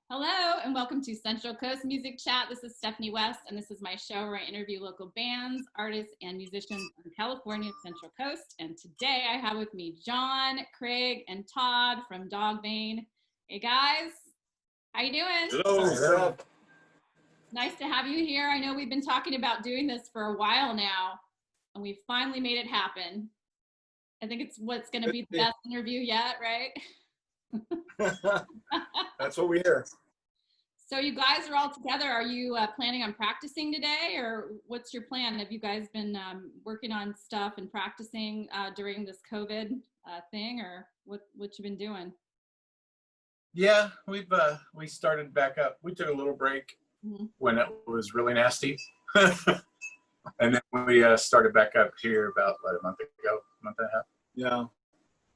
Hello and welcome to Central Coast Music Chat. This is Stephanie West and this is my show where I interview local bands, artists, and musicians in California Central Coast. And today I have with me John, Craig, and Todd from Dogvane. Hey guys, how you doing? Hello. Nice to have you here. I know we've been talking about doing this for a while now and we finally made it happen. I think it's what's going to be the best interview yet, right? That's what we hear. So you guys are all together. Are you planning on practicing today, or what's your plan? Have you guys been working on stuff and practicing during this COVID thing, or what you been doing? Yeah, we started back up. We took a little break when it was really nasty, and then we started back up here about a month and a half. Yeah,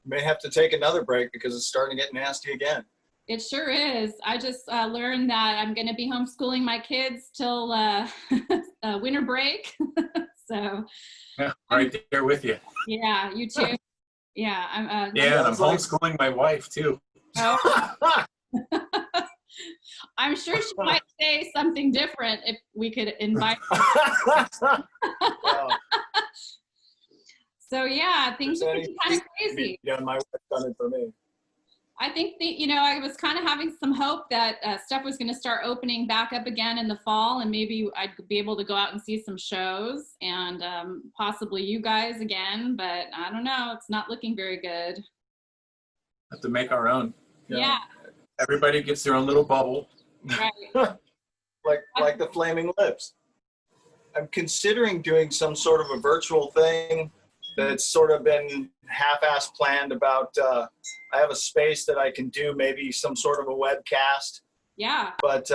may have to take another break because it's starting to get nasty again. It sure is. I just learned that I'm going to be homeschooling my kids till winter break. So yeah, right there with you. Yeah, you too. Yeah, I'm. Yeah, and I'm homeschooling my wife too. Oh. I'm sure she might say something different if we could invite her. Wow. So yeah, things are kind of crazy. Yeah, my wife done it for me. I think I was kind of having some hope that stuff was going to start opening back up again in the fall, and maybe I'd be able to go out and see some shows and possibly you guys again. But I don't know; it's not looking very good. Have to make our own. Yeah. Everybody gets their own little bubble. Right. like the Flaming Lips. I'm considering doing some sort of a virtual thing that's sort of been half-assed planned about, I have a space that I can do maybe some sort of a webcast. Yeah. But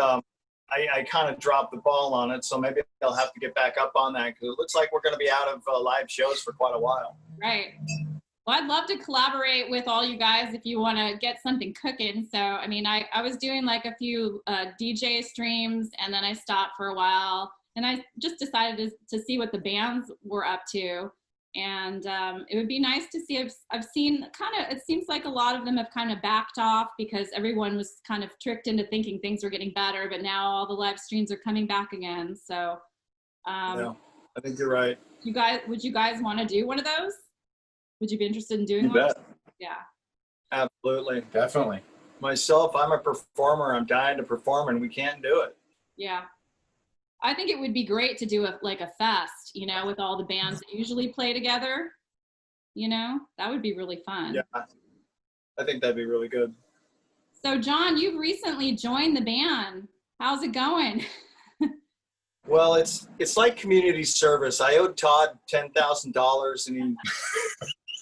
I kind of dropped the ball on it, so maybe I'll have to get back up on that because it looks like we're going to be out of live shows for quite a while. Right. Well, I'd love to collaborate with all you guys if you want to get something cooking. So, I mean, I was doing like a few DJ streams and then I stopped for a while and I just decided to see what the bands were up to. And it would be nice to see. I've seen it seems like a lot of them have kind of backed off because everyone was kind of tricked into thinking things were getting better, but now all the live streams are coming back again. So yeah, I think you're right. Would you guys want to do one of those? Would you be interested in doing You one? bet. Yeah. Absolutely. Definitely. Myself, I'm a performer. I'm dying to perform and we can't do it. Yeah. I think it would be great to do a fest, with all the bands that usually play together. That would be really fun. Yeah, I think that'd be really good. So, John, you've recently joined the band. How's it going? Well, it's like community service. I owed Todd $10,000, and he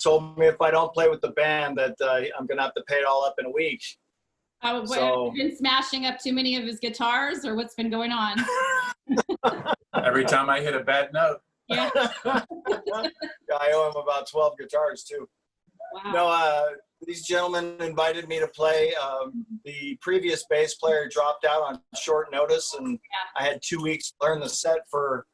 told me if I don't play with the band that I'm going to have to pay it all up in a week. Have you been smashing up too many of his guitars, or what's been going on? Every time I hit a bad note. Yeah. Yeah, I owe him about 12 guitars too. Wow. No, these gentlemen invited me to play. The previous bass player dropped out on short notice, and I had 2 weeks to learn the set for,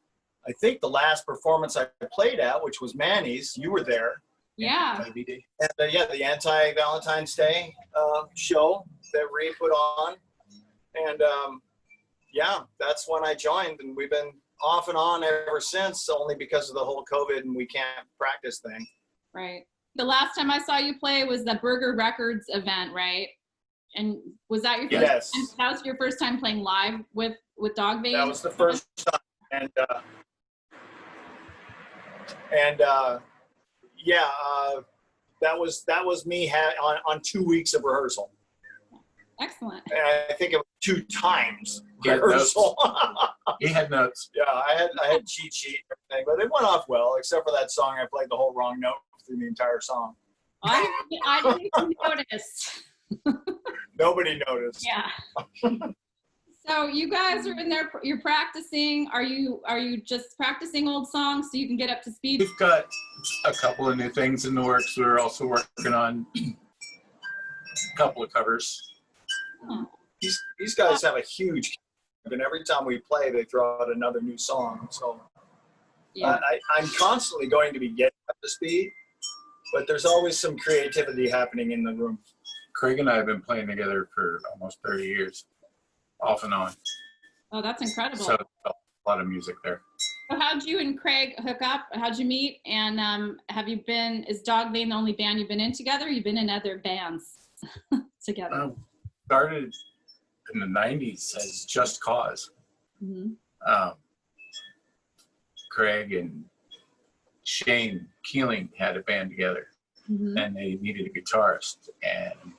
I think, the last performance I played at, which was Manny's. You were there. Yeah. And the anti-Valentine's Day show that Ree put on. And yeah, that's when I joined, and we've been off and on ever since, only because of the whole COVID and we can't practice thing. Right. The last time I saw you play was the Burger Records event, right? And was that your first Yes. time? That was your first time playing live with Dogvane? That was the first time. Yeah, that was me on 2 weeks of rehearsal. Excellent. And I think it was 2 times He had rehearsal. He had notes. Yeah, I had cheat sheet and everything, but it went off well, except for that song. I played the whole wrong note through the entire song. I didn't even notice. Nobody noticed. Yeah. So you guys are in there, you're practicing. Are you just practicing old songs so you can get up to speed? We've got a couple of new things in the works. We're also working on a couple of covers. Oh. These guys have a huge, and every time we play, they throw out another new song. So Yeah. I'm constantly going to be getting up to speed, but there's always some creativity happening in the room. Craig and I have been playing together for almost 30 years. off and on. Oh, that's incredible. So a lot of music there. So how'd you and Craig hook up? How'd you meet? And is Dogvane the only band you've been in together? You've been in other bands together? Started in the 90s as Just Cause. Craig and Shane Keeling had a band together, and they needed a guitarist, and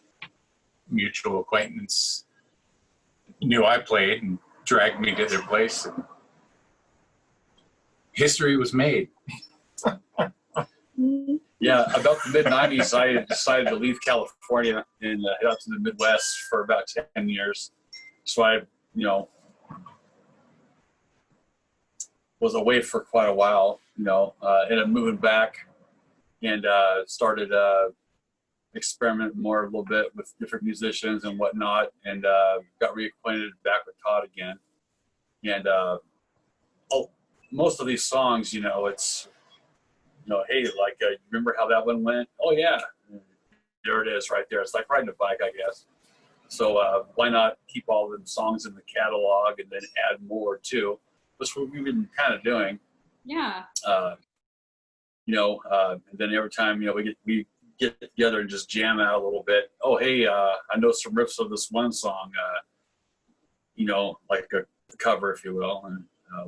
mutual acquaintance knew I played and dragged me to their place, and history was made. Yeah, about the mid-90s, I decided to leave California and head out to the Midwest for about 10 years. So I, was away for quite a while, ended up moving back and started experimenting more a little bit with different musicians and whatnot, and got reacquainted back with Todd again. And most of these songs, it's, hey, like, remember how that one went? Oh, yeah. There it is right there. It's like riding a bike, I guess. So why not keep all the songs in the catalog and then add more too? That's what we've been kind of doing. Yeah. And then every time, we get together and just jam out a little bit. Oh, hey, I know some riffs of this one song, like a cover, if you will, and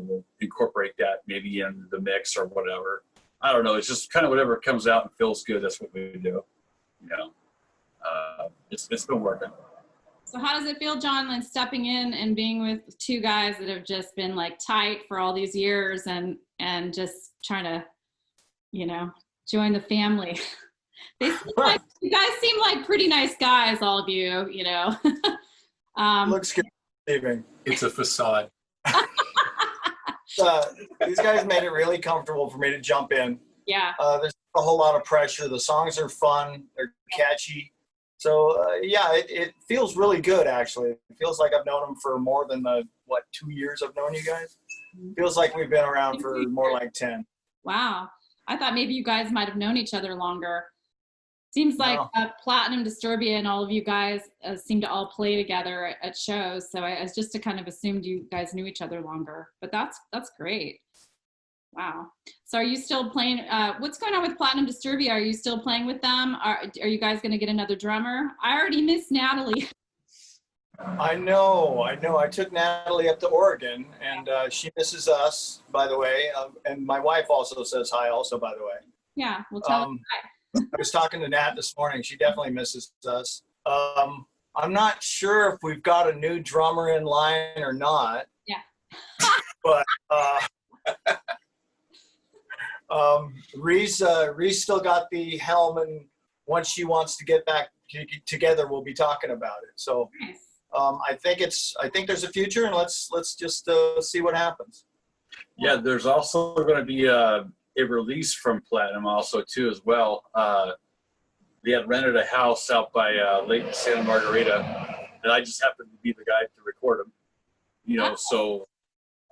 we'll incorporate that maybe in the mix or whatever. I don't know. It's just kind of whatever comes out and feels good. That's what we do. It's been working. So how does it feel, John, like stepping in and being with two guys that have just been like tight for all these years and just trying to, join the family? They seem like, you guys seem like pretty nice guys, all of you, Looks good. It's a facade. These guys made it really comfortable for me to jump in. Yeah. There's a whole lot of pressure. The songs are fun. They're catchy. So, it feels really good, actually. It feels like I've known them for more than 2 years I've known you guys? Feels like we've been around for more like 10. Wow. I thought maybe you guys might have known each other longer. Seems like Platinum Disturbia and all of you guys seem to all play together at shows. So I just kind of assumed you guys knew each other longer. But that's great. Wow. So are you still playing? What's going on with Platinum Disturbia? Are you still playing with them? Are you guys going to get another drummer? I already miss Natalie. I know. I took Natalie up to Oregon, and she misses us, by the way. And my wife also says hi, also, by the way. Yeah, we'll tell her hi. I was talking to Nat this morning. She definitely misses us. I'm not sure if we've got a new drummer in line or not. Yeah. But Reese still got the helm, and once she wants to get back together, we'll be talking about it. So Nice. I think there's a future, and let's just see what happens. Yeah, there's also going to be a release from Platinum also too as well. They had rented a house out by Lake Santa Margarita, and I just happened to be the guy to record them. So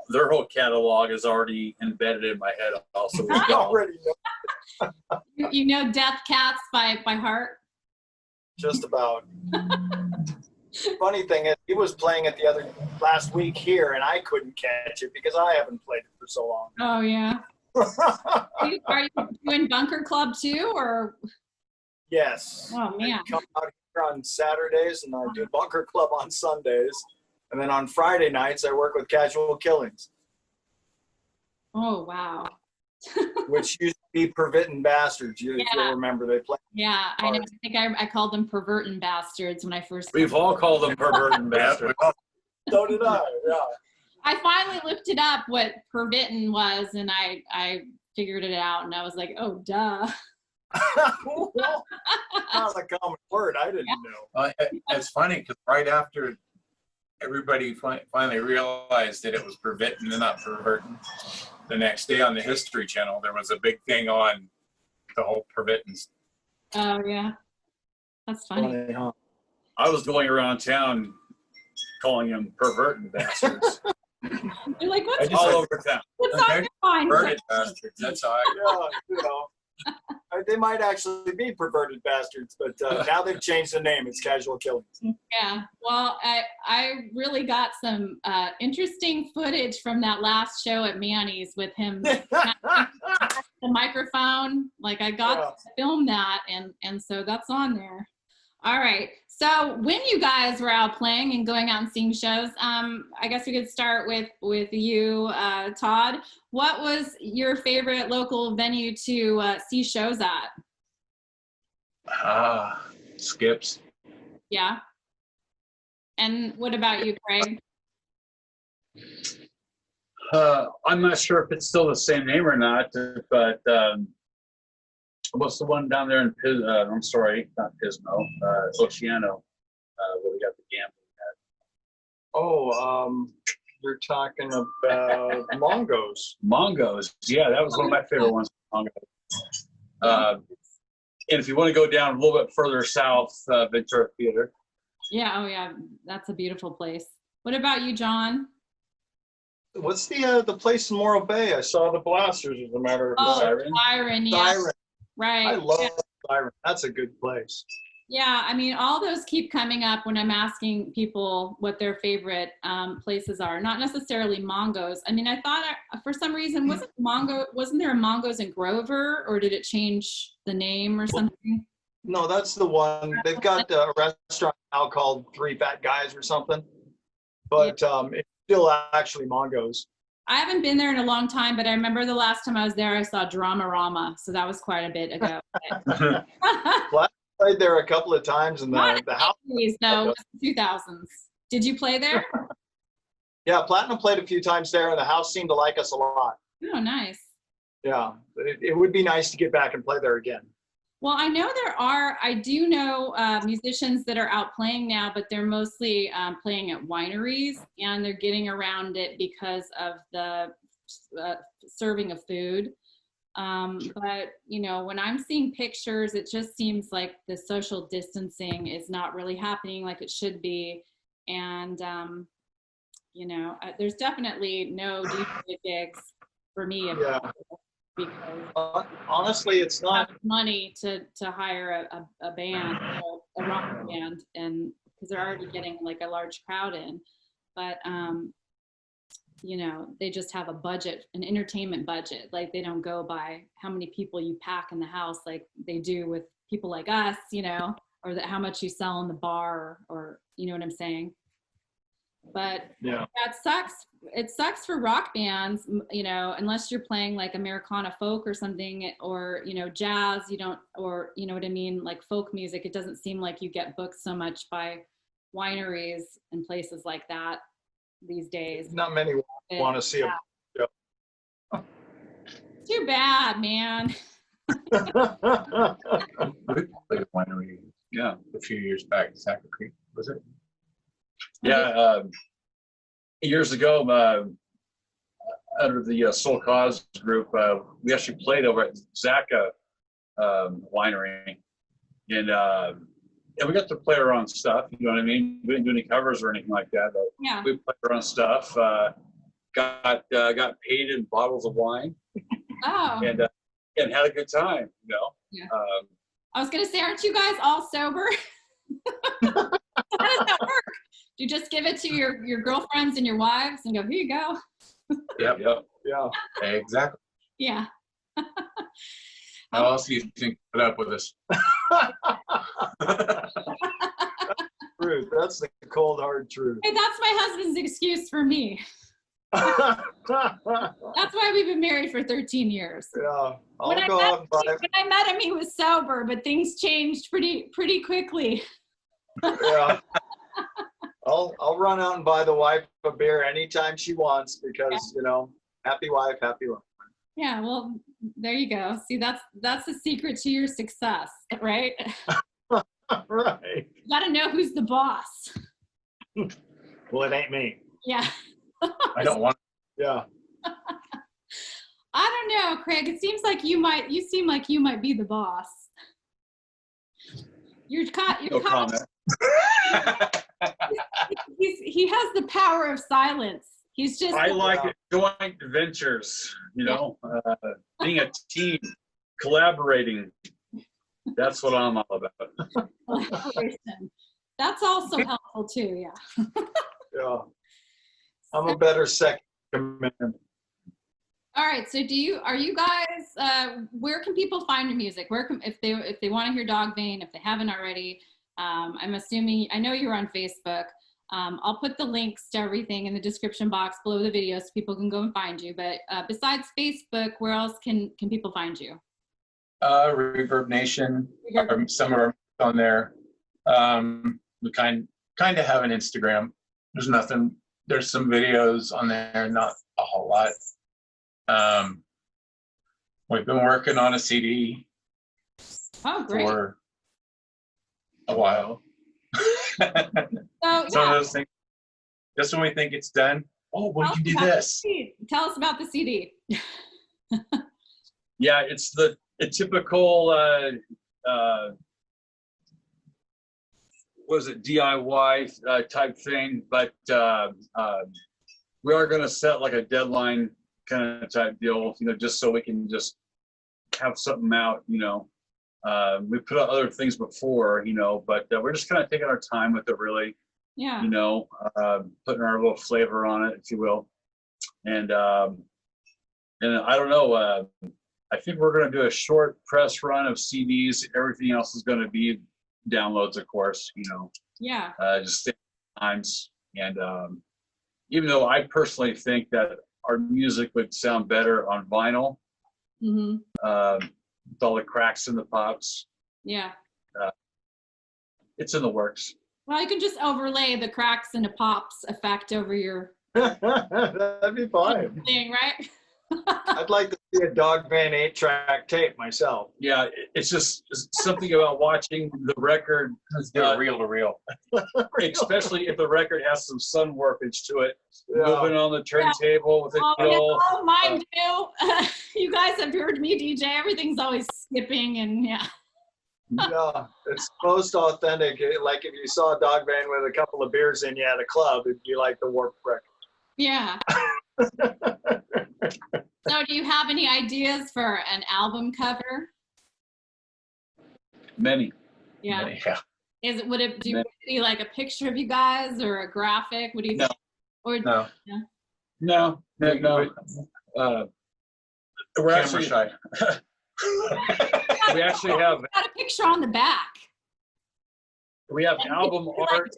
their whole catalog is already embedded in my head also. I already know. You know Death Cats by heart? Just about. Funny thing is, he was playing it last week here, and I couldn't catch it because I haven't played it for so long. Oh, yeah. Are you doing Bunker Club too, or? Yes. Oh, man. I come out here on Saturdays, and I do Bunker Club on Sundays. And then on Friday nights, I work with Casual Killings. Oh, wow. Which used to be Pervittin' Bastards. If you'll remember, they played. Yeah, I know. I think I called them Pervertin' Bastards when I first. We've all called them Pervertin' Bastards. So did I, yeah. I finally looked it up what Pervittin' was, and I figured it out, and I was like, oh, duh. Not a common word. I didn't know. It's funny because right after everybody finally realized that it was Pervittin' and not Pervertin, the next day on the History Channel, there was a big thing on the whole Pervittins. Oh, yeah. That's funny. Huh? I was going around town calling them Pervertin' Bastards. You're like, what's all over town. What's on your mind? Perverted bastards. That's all I Yeah, They might actually be perverted bastards, but now they've changed the name. It's Casual Killings. Yeah. Well, I really got some interesting footage from that last show at Manny's with him. The microphone, like I got to film that, and so that's on there. All right. So when you guys were out playing and going out and seeing shows, I guess we could start with you, Todd. What was your favorite local venue to see shows at? Skips. Yeah. And what about you, Craig? I'm not sure if it's still the same name or not, but what's the one down there in I'm sorry, not Pismo, Oceano, where we got the gambling at? Oh, you're talking about Mongo's. Mongo's, yeah, that was one of my favorite ones. And if you want to go down a little bit further south, Ventura Theater. Yeah, oh yeah, that's a beautiful place. What about you, John? What's the place in Morro Bay? I saw the Blasters, as a matter of fact. Siren, yeah. Siren. Right. I love Siren. That's a good place. Yeah, I mean, all those keep coming up when I'm asking people what their favorite places are. Not necessarily Mongo's. I mean, I thought for some reason wasn't there a Mongo's in Grover, or did it change the name or something? No, that's the one. They've got a restaurant now called Three Fat Guys or something, but it's still actually Mongo's. I haven't been there in a long time, but I remember the last time I was there, I saw Dramarama, so that was quite a bit ago. Well, I played there a couple of times in the house. Though, it was the 2000s. Did you play there? Yeah, Platinum played a few times there, and the house seemed to like us a lot. Oh, nice. Yeah, it would be nice to get back and play there again. Well, I do know musicians that are out playing now, but they're mostly playing at wineries, and they're getting around it because of the serving of food. But, you know, when I'm seeing pictures, it just seems like the social distancing is not really happening like it should be. And, you know, there's definitely no DJ gigs for me. Yeah. Because honestly, it's not money to hire a band, a rock band, and because they're already getting like a large crowd in, but you know, they just have a budget, an entertainment budget. Like they don't go by how many people you pack in the house like they do with people like us, you know, or how much you sell in the bar, or you know what I'm saying. But yeah, that sucks. It sucks for rock bands, you know, unless you're playing like Americana folk or something, or, you know, jazz, you don't, or, you know what I mean? Like folk music, it doesn't seem like you get booked so much by wineries and places like that these days. Not many want to see a show. Too bad, man. We played a winery, yeah, a few years back, Sacker Creek, was it? Yeah, years ago, under the Soul Cause group, we actually played over at Zaka Winery, and we got to play our own stuff. You know what I mean? We didn't do any covers or anything like that, but yeah, we played our own stuff. Got paid in bottles of wine, and had a good time. You know. Yeah. I was gonna say, aren't you guys all sober? How does that work? Do you just give it to your girlfriends and your wives and go, here you go? Yep. Yeah. Exactly. Yeah. How else do you think put up with us? Truth. That's the cold hard truth. Hey, that's my husband's excuse for me. That's why we've been married for 13 years. Yeah. When I met him, he was sober, but things changed pretty quickly. Yeah. I'll run out and buy the wife a beer anytime she wants, because you know, happy wife, happy life. Yeah, well, there you go. See, that's the secret to your success, right? Right. You got to know who's the boss. Well, it ain't me. Yeah. I don't want. Yeah. I don't know, Craig. It seems like you seem like you might be the boss. You're caught. No comment. He has the power of silence. He's just. I like joint ventures, you know, being a team, Collaborating. That's what I'm all about. Collaboration. That's also helpful too, yeah. Yeah. I'm a better second command. All right, so are you guys, where can people find your music? If they want to hear Dogvane, if they haven't already, I'm assuming, I know you're on Facebook. I'll put the links to everything in the description box below the video so people can go and find you. But besides Facebook, where else can people find you? Reverb Nation, some of our on there. We kind of have an Instagram. There's nothing. There's some videos on there, not a whole lot. We've been working on a CD for a while. So, some of those things. Just when we think it's done, we can do this. Tell us about the CD. Yeah, it's the typical was it DIY type thing, but we are going to set like a deadline kind of type deal, just so we can just have something out. We put out other things before, but we're just kind of taking our time with it, really. Yeah. Putting our little flavor on it, if you will, and I don't know. I think we're going to do a short press run of CDs. Everything else is going to be downloads, of course. Yeah. Just times, and even though I personally think that our music would sound better on vinyl, with all the cracks in the pops. Yeah. It's in the works. Well, you can just overlay the cracks and the pops effect over your That'd be fine. thing, right? I'd like to see a Dogvane 8-track tape myself. Yeah, it's just something about watching the record. Let's do it reel to reel. Especially if the record has some sun warpage to it. Yeah. Moving on the turntable with it. Oh, mine do. You guys have heard me DJ. Everything's always skipping and yeah. Yeah, it's most authentic. Like if you saw Dogvane with a couple of beers in you at a club, it'd be like the Warped record. Yeah. So do you have any ideas for an album cover? Many. Yeah. Yeah. Would it be like a picture of you guys or a graphic? What do you think? Or No. Yeah. No. We're actually shy. We actually have got a picture on the back. We have album art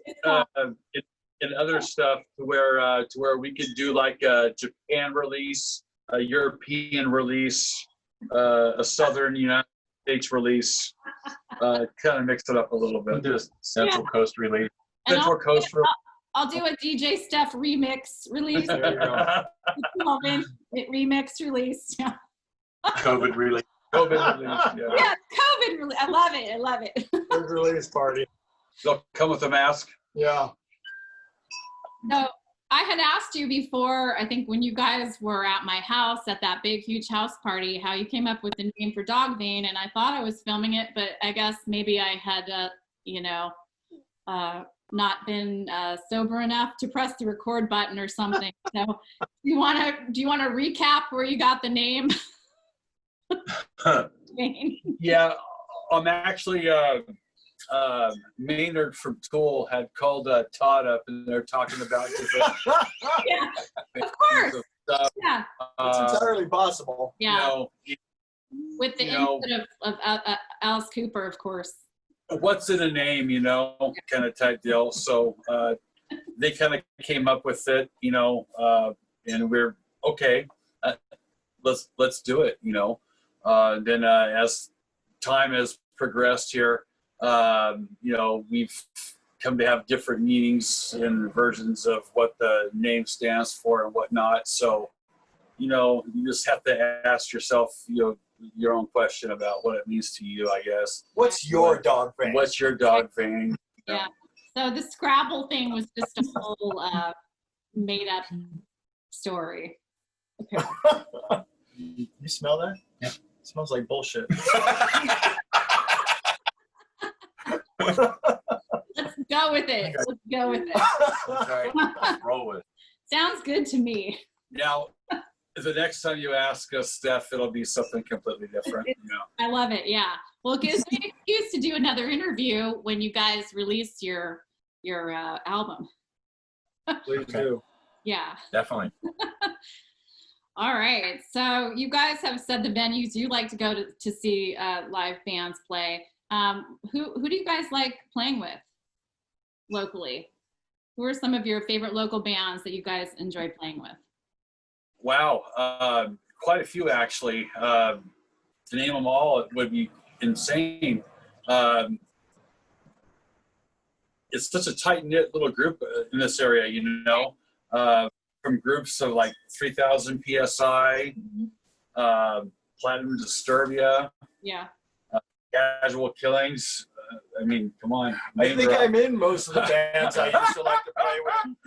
and other stuff to where we could do like a Japan release, a European release, a Southern United States release, kind of mix it up a little bit. Do a Central Coast release. Central Coast. I'll do a DJ Steph remix release. There you go. Remix release. Yeah. COVID release. COVID release. Yeah. Yeah, COVID release. I love it. I love it. Big release party. They'll come with a mask. Yeah. So I had asked you before, I think when you guys were at my house at that big, huge house party, how you came up with the name for Dogvane, and I thought I was filming it, but I guess maybe I had, not been sober enough to press the record button or something. So do you want to recap where you got the name? Yeah, I'm actually Maynard from Tool had called Todd up, and they're talking about Yeah, of course. Stuff. Yeah, It's entirely possible. yeah. With the input of Alice Cooper, of course. What's in a name, kind of type deal. So they kind of came up with it, and we're okay. Let's do it, Then as time has progressed here, we've come to have different meanings and versions of what the name stands for and whatnot. So, you just have to ask yourself, your own question about what it means to you, I guess. What's your Dogvane? What's your Dogvane? Yeah. So the Scrabble thing was just a whole made up story. Okay. You smell that? Yeah. It smells like bullshit. Let's go with it. Let's go with it. Okay. Roll with it. Sounds good to me. Now, The next time you ask us, Steph, it'll be something completely different. I love it. Yeah. Well, it gives me an excuse to do another interview when you guys release your album. Please do. Yeah. Definitely. All right. So you guys have said the venues you like to go to see live bands play. Who do you guys like playing with locally? Who are some of your favorite local bands that you guys enjoy playing with? Wow, quite a few actually. To name them all, it would be insane. It's such a tight-knit little group in this area, from groups of like 3,000 PSI, Platinum Disturbia, Yeah. Casual Killings. I mean, come on. I think I'm in most of the bands I used to like to play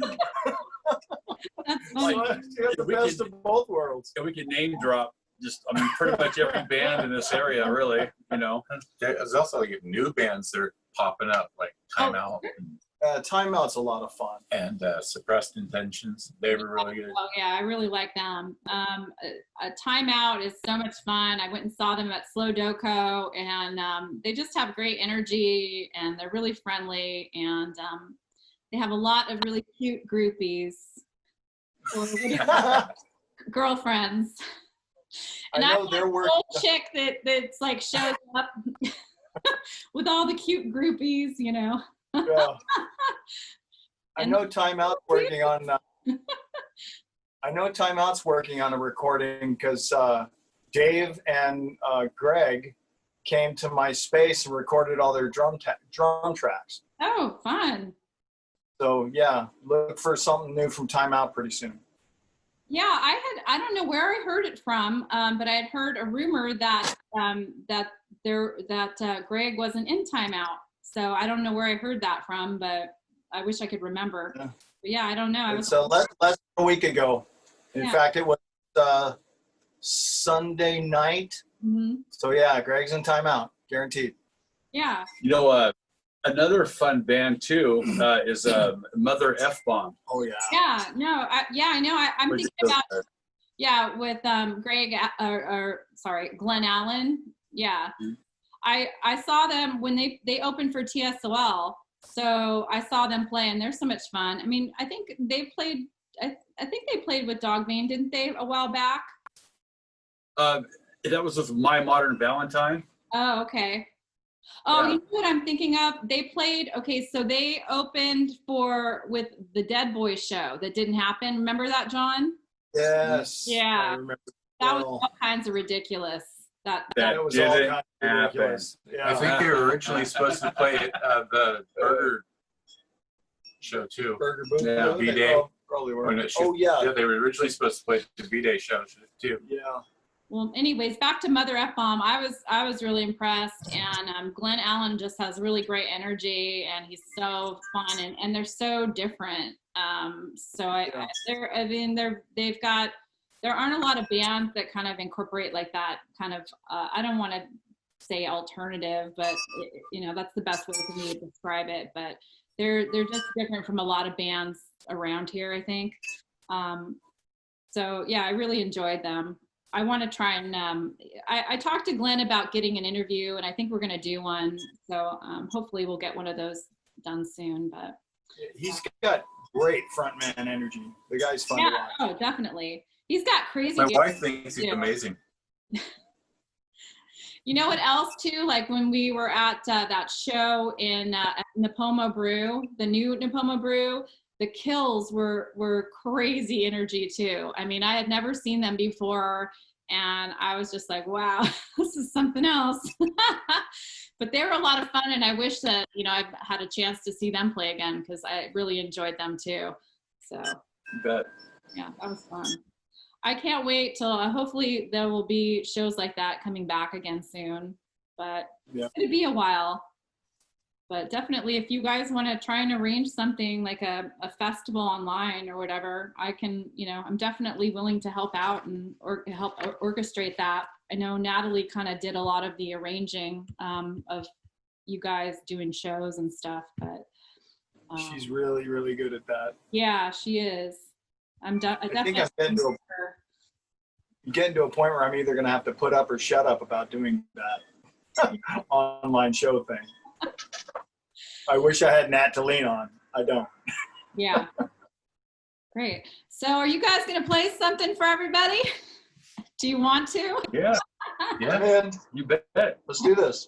with. That's So funny. you have the best of both worlds. We could name drop pretty much every band in this area, really, There's also like new bands that are popping up, like Time Out Timeout's a lot of fun. and Suppressed Intentions. They were really good. Oh yeah, I really like them. A Time Out is so much fun. I went and saw them at Slow Doco, and they just have great energy, and they're really friendly, and they have a lot of really cute groupies or girlfriends. And I know I'm they're that working. old chick that's like shows up with all the cute groupies, Yeah. I And- know Timeout's working on. I know Timeout's working on a recording because Dave and Greg came to my space and recorded all their drum tracks. Oh, fun. So yeah, look for something new from Timeout pretty soon. Yeah, I don't know where I heard it from, but I had heard a rumor that Greg wasn't in Timeout. So I don't know where I heard that from, but I wish I could remember. Yeah. But yeah, I don't know. It's less than a week ago. In Yeah. fact, it was Sunday night. Mm-hmm. So yeah, Greg's in Timeout, guaranteed. Yeah. Another fun band too is Mother F Bomb. Oh yeah. Yeah. No. I know. I'm thinking about with Greg Glenn Allen. Yeah. Mm-hmm. I saw them when they opened for TSOL. So I saw them play, and they're so much fun. I mean, I think they played. I think they played with Dogvane, didn't they, a while back? That was with My Modern Valentine. Oh, okay. Oh, Yeah. You know what I'm thinking of? They played. Okay, so they opened with the Dead Boys show that didn't happen. Remember that, John? Yes. Yeah. I remember. That was Well, all kinds of ridiculous. That it was all didn't kind of happen. ridiculous. I Yeah. think they were originally supposed to play at the Burger show too. Burger Boom. Yeah, They V-Day. probably were. When it Oh yeah. Yeah, they were originally supposed to play the V-Day show too. Yeah. Well, anyways, back to Mother F Bomb. I was really impressed, and Glenn Allen just has really great energy, and he's so fun, and they're so different. There aren't a lot of bands that kind of incorporate like that kind of. I don't want to say alternative, but that's the best way for me to describe it. But they're just different from a lot of bands around here, I think. So yeah, I really enjoyed them. I want to try and I talked to Glenn about getting an interview, and I think we're going to do one. So hopefully we'll get one of those done soon. But He's got great frontman energy. The guy's fun to yeah, watch. oh, definitely. He's got crazy. My gigs. wife thinks he's Yeah. amazing. You know what else too? Like when we were at that show in Napomo Brew, the new Napomo Brew, the Kills were crazy energy too. I mean, I had never seen them before, and I was just like, wow, this is something else. But they were a lot of fun, and I wish that I've had a chance to see them play again because I really enjoyed them too. So You bet. yeah, that was fun. I can't wait till hopefully there will be shows like that coming back again soon, but Yeah. it's gonna be a while. But definitely, if you guys want to try and arrange something like a festival online or whatever, I can, I'm definitely willing to help out and help orchestrate that. I know Natalie kind of did a lot of the arranging of you guys doing shows and stuff, but She's really, really good at that. yeah, she is. I think definitely I've been to her. getting to a point where I'm either going to have to put up or shut up about doing that online show thing. I wish I had Nat to lean on. I don't. Yeah. Great. So are you guys going to play something for everybody? Do you want to? Yeah. Yeah, Man, you bet. let's do this.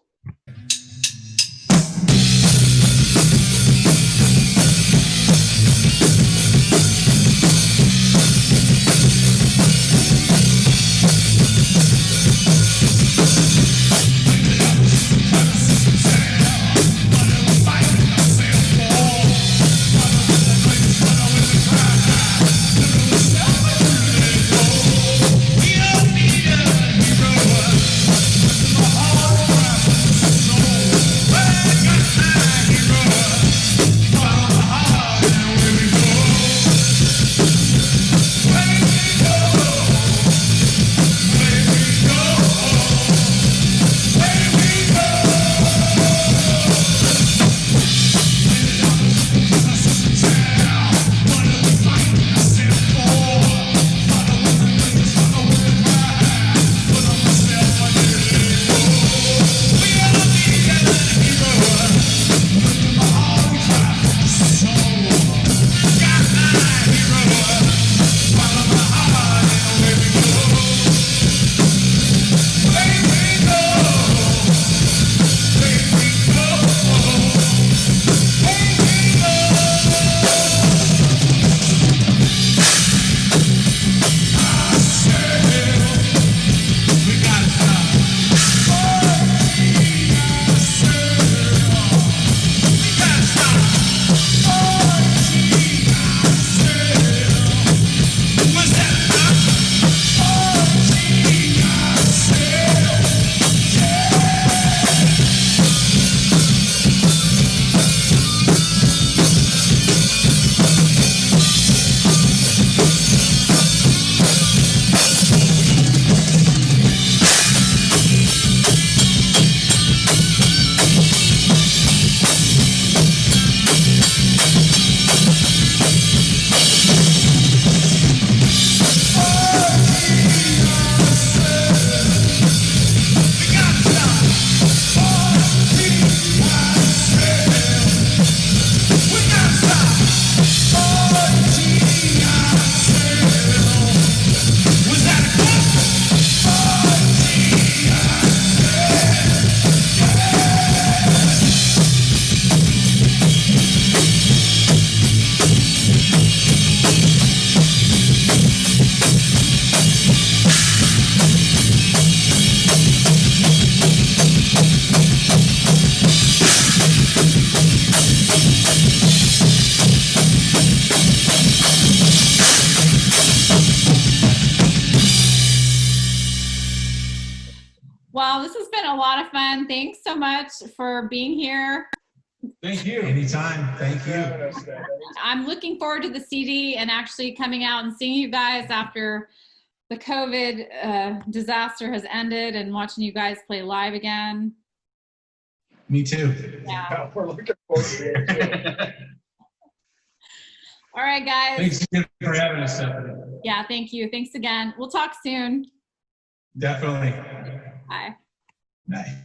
Well, this has been a lot of fun. Thanks so much for being here. Thank you. Anytime. Thank you. I'm looking forward to the CD and actually coming out and seeing you guys after the COVID disaster has ended and watching you guys play live again. Me too. Yeah. We're looking forward to it. All right, guys. Thanks again for having us, Stephanie. Yeah, thank you. Thanks again. We'll talk soon. Definitely. Bye. Bye.